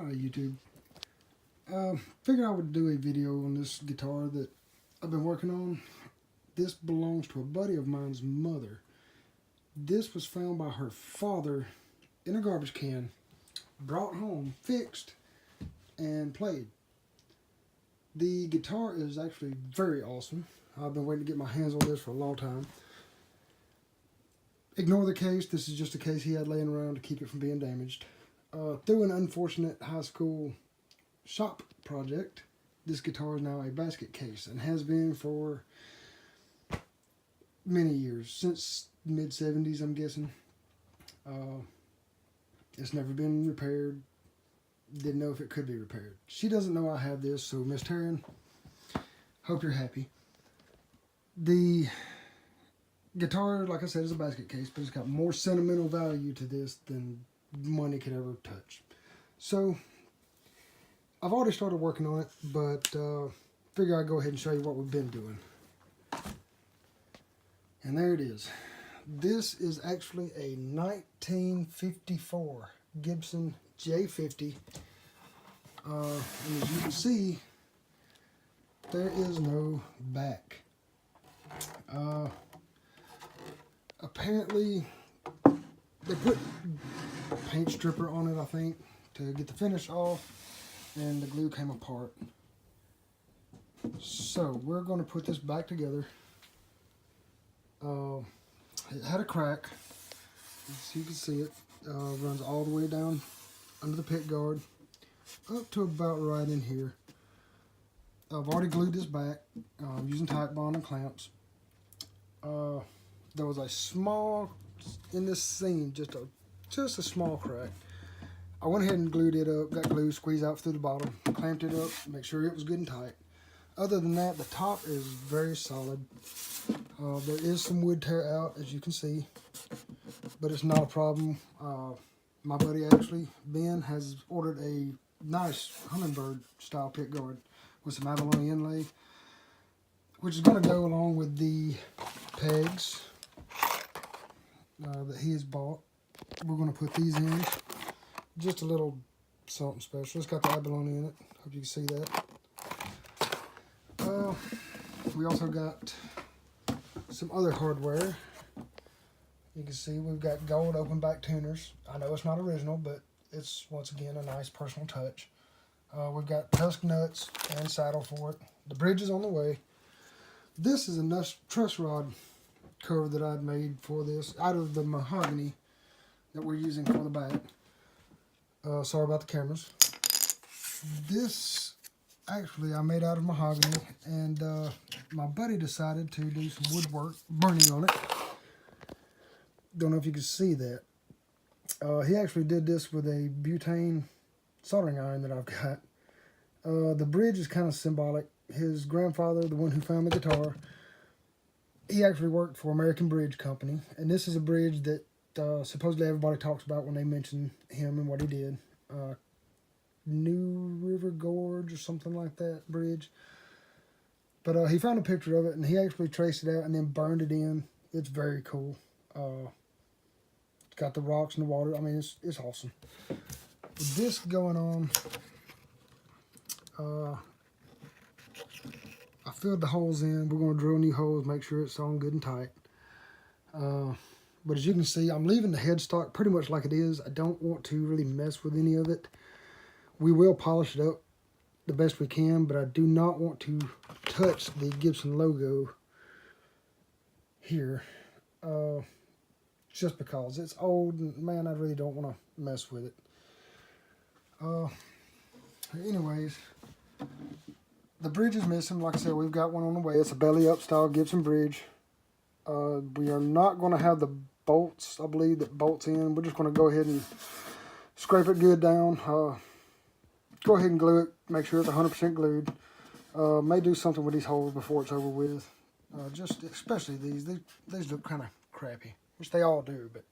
Hi YouTube. Figured I would do a video on this guitar that I've been working on. This belongs to a buddy of mine's mother. This was found by her father in a garbage can, brought home, fixed, and played. The guitar is actually very awesome. I've been waiting to get my hands on this for a long time. Ignore the case. This is just a case he had laying around to keep it from being damaged. Through an unfortunate high school shop project, this guitar is now a basket case and has been for many years, since mid-70s I'm guessing. It's never been repaired. Didn't know if it could be repaired. She doesn't know I have this, so Miss Taryn, hope you're happy. The guitar, like I said, is a basket case, but it's got more sentimental value to this than money could ever touch. So I've already started working on it, but figure I'd go ahead and show you what we've been doing. And there it is. This is actually a 1954 Gibson J50. And as you can see, there is no back. Apparently, they put a paint stripper on it, I think, to get the finish off, and the glue came apart. So we're going to put this back together. It had a crack, as you can see it. Runs all the way down under the pick guard, up to about right in here. I've already glued this back using Type Bond and clamps. There was a small, in this seam, just a small crack. I went ahead and glued it up, got glue squeezed out through the bottom, clamped it up, make sure it was good and tight. Other than that, the top is very solid. There is some wood tear out, as you can see, but it's not a problem. My buddy, actually, Ben, has ordered a nice hummingbird style pick guard with some abalone inlay, which is going to go along with the pegs that he has bought. We're going to put these in. Just a little something special. It's got the abalone in it. Hope you can see that. We also got some other hardware. You can see we've got gold open back tuners. I know it's not original, but it's, once again, a nice personal touch. We've got tusk nuts and saddle for it. The bridge is on the way. This is a truss rod cover that I'd made for this out of the mahogany that we're using for the back. Sorry about the cameras. This, actually, I made out of mahogany, and my buddy decided to do some woodwork, burning on it. Don't know if you can see that. He actually did this with a butane soldering iron that I've got. The bridge is kind of symbolic. His grandfather, the one who found the guitar, he actually worked for American Bridge Company, and this is a bridge that supposedly everybody talks about when they mention him and what he did. New River Gorge or something like that bridge. But he found a picture of it, and he actually traced it out and then burned it in. It's very cool. It's got the rocks and the water. I mean, it's awesome. With this going on, I filled the holes in. We're going to drill new holes, make sure it's on good and tight. But as you can see, I'm leaving the headstock pretty much like it is. I don't want to really mess with any of it. We will polish it up the best we can, but I do not want to touch the Gibson logo here. Just because it's old, and man, I really don't want to mess with it. Anyways, the bridge is missing. Like I said, we've got one on the way. It's a belly up style Gibson bridge. We are not going to have the bolts, I believe, that bolts in. We're just going to go ahead and scrape it good down. Go ahead and glue it. Make sure it's 100% glued. May do something with these holes before it's over with. Just especially these. These look kind of crappy, which they all do. But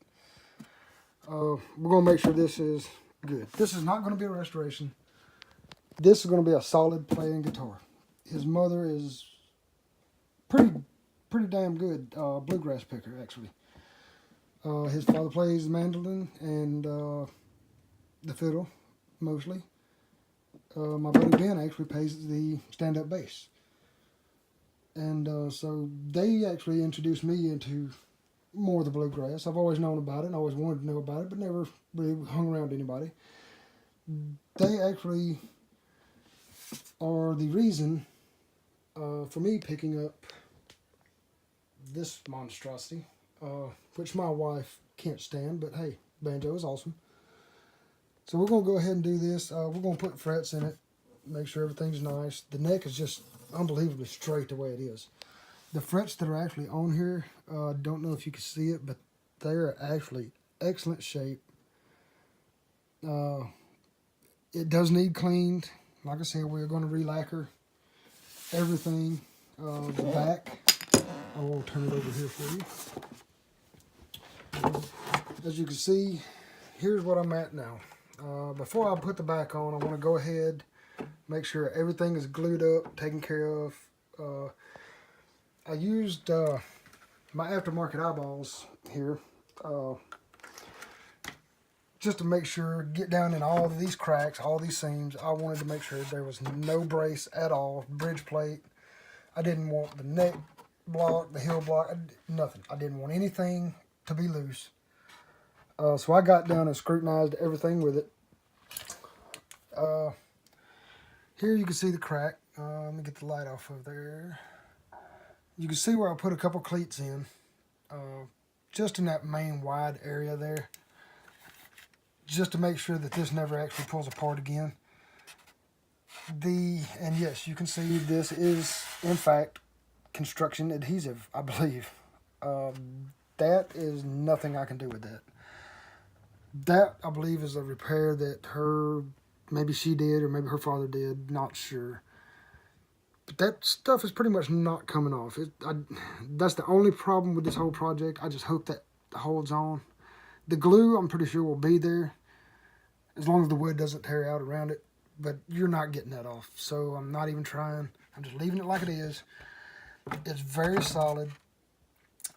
we're going to make sure this is good. This is not going to be a restoration. This is going to be a solid playing guitar. His mother is pretty damn good bluegrass picker, actually. His father plays mandolin and the fiddle, mostly. my buddy Ben actually plays the stand-up bass. And so they actually introduced me into more of the bluegrass. I've always known about it and always wanted to know about it, but never really hung around anybody. They actually are the reason for me picking up this monstrosity, which my wife can't stand, but hey, banjo is awesome. So we're going to go ahead and do this. We're going to put frets in it, make sure everything's nice. The neck is just unbelievably straight the way it is. The frets that are actually on here, don't know if you can see it, but they are actually excellent shape. It does need cleaned. Like I said, we're going to re-lacquer everything. The back, I will turn it over here for you. As you can see, here's what I'm at now. Before I put the back on, I want to go ahead, make sure everything is glued up, taken care of. I used my aftermarket eyeballs here just to make sure, get down in all of these cracks, all these seams. I wanted to make sure there was no brace at all, bridge plate. I didn't want the neck block, the heel block, nothing. I didn't want anything to be loose. So I got down and scrutinized everything with it. Here you can see the crack. Let me get the light off of there. You can see where I put a couple cleats in, just in that main wide area there, just to make sure that this never actually pulls apart again. And yes, you can see this is, in fact, construction adhesive, I believe. That is nothing I can do with that. That, I believe, is a repair that maybe she did or maybe her father did, not sure. But that stuff is pretty much not coming off. That's the only problem with this whole project. I just hope that holds on. The glue, I'm pretty sure, will be there as long as the wood doesn't tear out around it. But you're not getting that off, so I'm not even trying. I'm just leaving it like it is. It's very solid.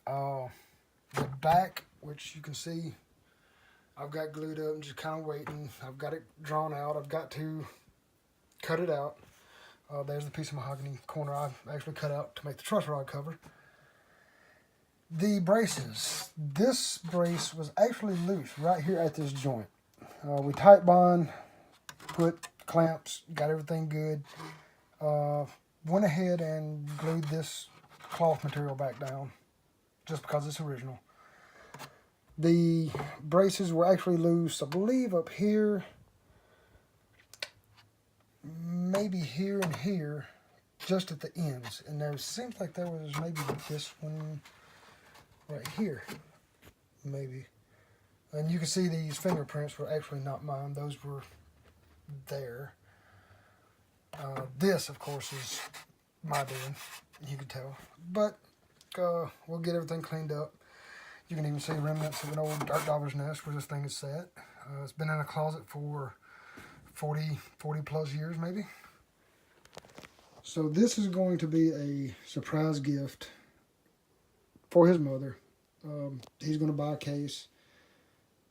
The back, which you can see, I've got glued up and just kind of waiting. I've got it drawn out. I've got to cut it out. There's the piece of mahogany corner I've actually cut out to make the truss rod cover. The braces. This brace was actually loose right here at this joint. We tight bond, put clamps, got everything good. Went ahead and glued this cloth material back down just because it's original. The braces were actually loose, I believe, up here, maybe here and here, just at the ends. And there seems like there was maybe this one right here, maybe. And you can see these fingerprints were actually not mine. Those were there. This, of course, is my doing. You can tell. But we'll get everything cleaned up. You can even see remnants of an old dirt dauber's nest where this thing is set. It's been in a closet for 40 plus years maybe. So this is going to be a surprise gift for his mother. He's going to buy a case.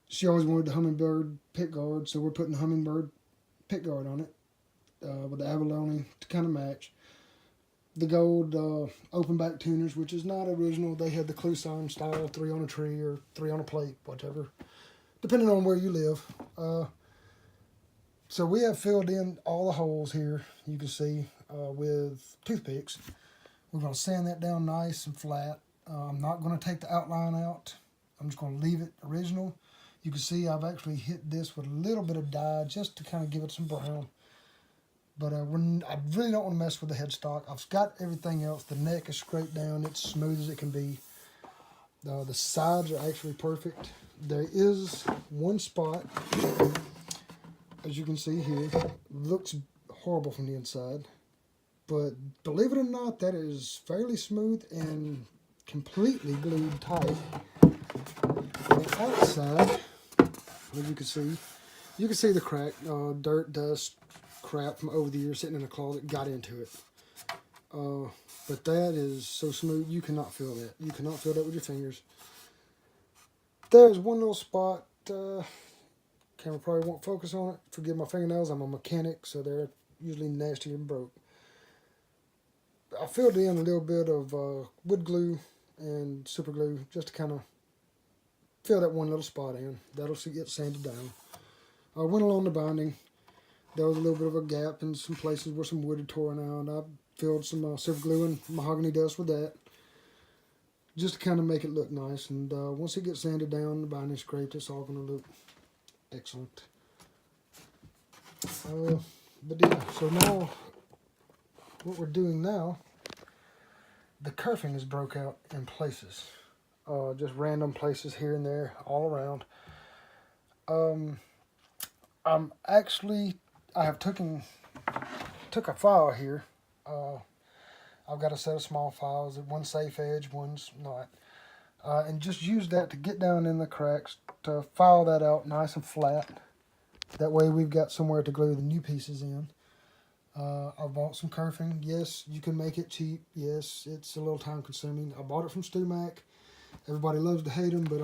She always wanted the hummingbird pick guard, so we're putting the hummingbird pick guard on it with the abalone to kind of match. The gold open back tuners, which is not original. They had the Clusson style, 3 on a tree or 3 on a plate, whatever, depending on where you live. So we have filled in all the holes here, you can see, with toothpicks. We're going to sand that down nice and flat. I'm not going to take the outline out. I'm just going to leave it original. You can see I've actually hit this with a little bit of dye just to kind of give it some brown. But I really don't want to mess with the headstock. I've got everything else. The neck is scraped down. It's smooth as it can be. The sides are actually perfect. There is one spot, as you can see here, looks horrible from the inside. But believe it or not, that is fairly smooth and completely glued tight. On the outside, as you can see the crack, dirt, dust, crap from over the years sitting in a closet got into it. But that is so smooth, you cannot feel that. You cannot feel that with your fingers. There's one little spot, Camera probably won't focus on it. Forgive my fingernails. I'm a mechanic, so they're usually nasty and broke. I filled in a little bit of wood glue and super glue just to kind of fill that one little spot in. That'll get sanded down. I went along the binding. There was a little bit of a gap in some places where some wood had torn out. I filled some super glue and mahogany dust with that, just to kind of make it look nice. And once it gets sanded down, the binding scraped, it's all going to look excellent. But yeah, so now what we're doing now, the kerfing is broke out in places, just random places here and there, all around. I have took a file here. I've got a set of small files. One's safe edge, one's not. And just use that to get down in the cracks to file that out nice and flat. That way we've got somewhere to glue the new pieces in. I bought some kerfing. Yes, you can make it cheap. Yes, it's a little time consuming. I bought it from Stu Mac. Everybody loves to hate them, but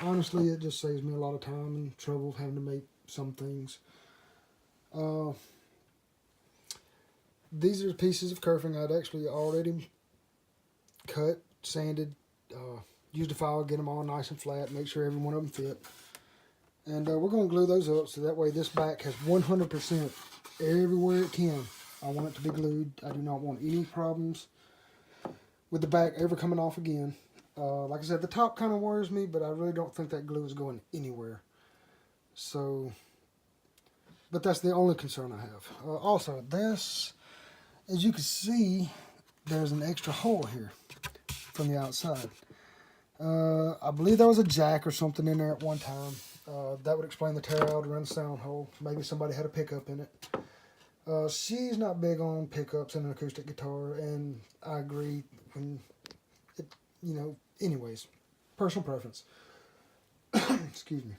honestly, it just saves me a lot of time and trouble having to make some things. These are pieces of kerfing I'd actually already cut, sanded, used a file, get them all nice and flat, make sure every one of them fit. And we're going to glue those up so that way this back has 100% everywhere it can. I want it to be glued. I do not want any problems with the back ever coming off again. Like I said, the top kind of worries me, but I really don't think that glue is going anywhere. So, but that's the only concern I have. Also, this, as you can see, there's an extra hole here from the outside. I believe there was a jack or something in there at one time. That would explain the tear out around the sound hole. Maybe somebody had a pickup in it. She's not big on pickups in an acoustic guitar, and I agree. When it, anyways, personal preference. Excuse me.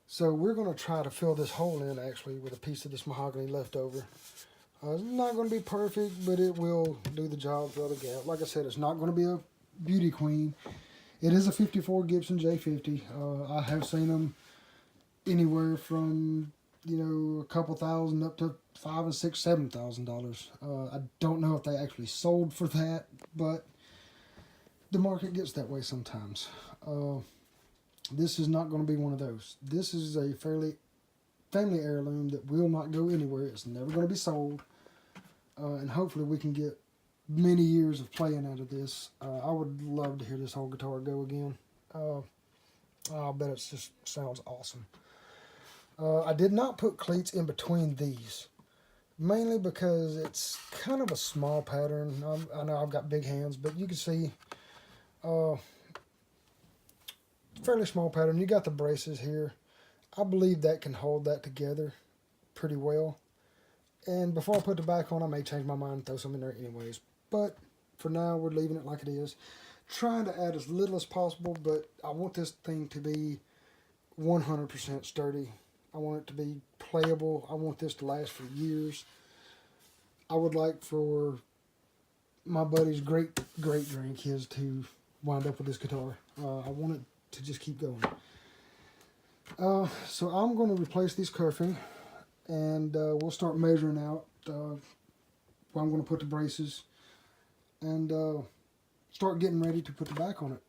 So we're going to try to fill this hole in actually with a piece of this mahogany left over. It's not going to be perfect, but it will do the job, fill the gap. Like I said, it's not going to be a beauty queen. It is a 54 Gibson J50. I have seen them anywhere from, a couple thousand up to $5,000 and $6,000, $7,000. I don't know if they actually sold for that, but the market gets that way sometimes. This is not going to be one of those. This is a family heirloom that will not go anywhere. It's never going to be sold. And hopefully we can get many years of playing out of this. I would love to hear this whole guitar go again. I'll bet it just sounds awesome. I did not put cleats in between these, mainly because it's kind of a small pattern. I know I've got big hands, but you can see fairly small pattern. You got the braces here. I believe that can hold that together pretty well. And before I put the back on, I may change my mind and throw some in there anyways. But for now, we're leaving it like it is. Trying to add as little as possible, but I want this thing to be 100% sturdy. I want it to be playable. I want this to last for years. I would like for my buddy's great grandkids to wind up with this guitar. I want it to just keep going. So I'm going to replace these kerfing, and we'll start measuring out where I'm going to put the braces, and start getting ready to put the back on it.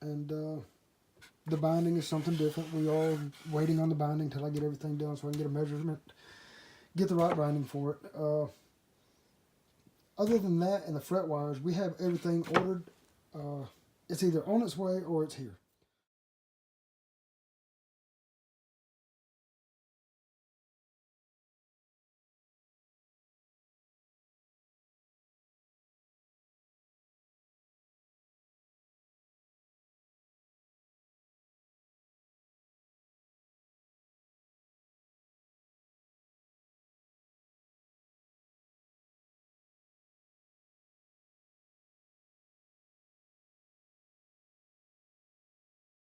And the binding is something different. We are waiting on the binding till I get everything done so I can get a measurement, get the right binding for it. Other than that and the fret wires, we have everything ordered. It's either on its way or it's here.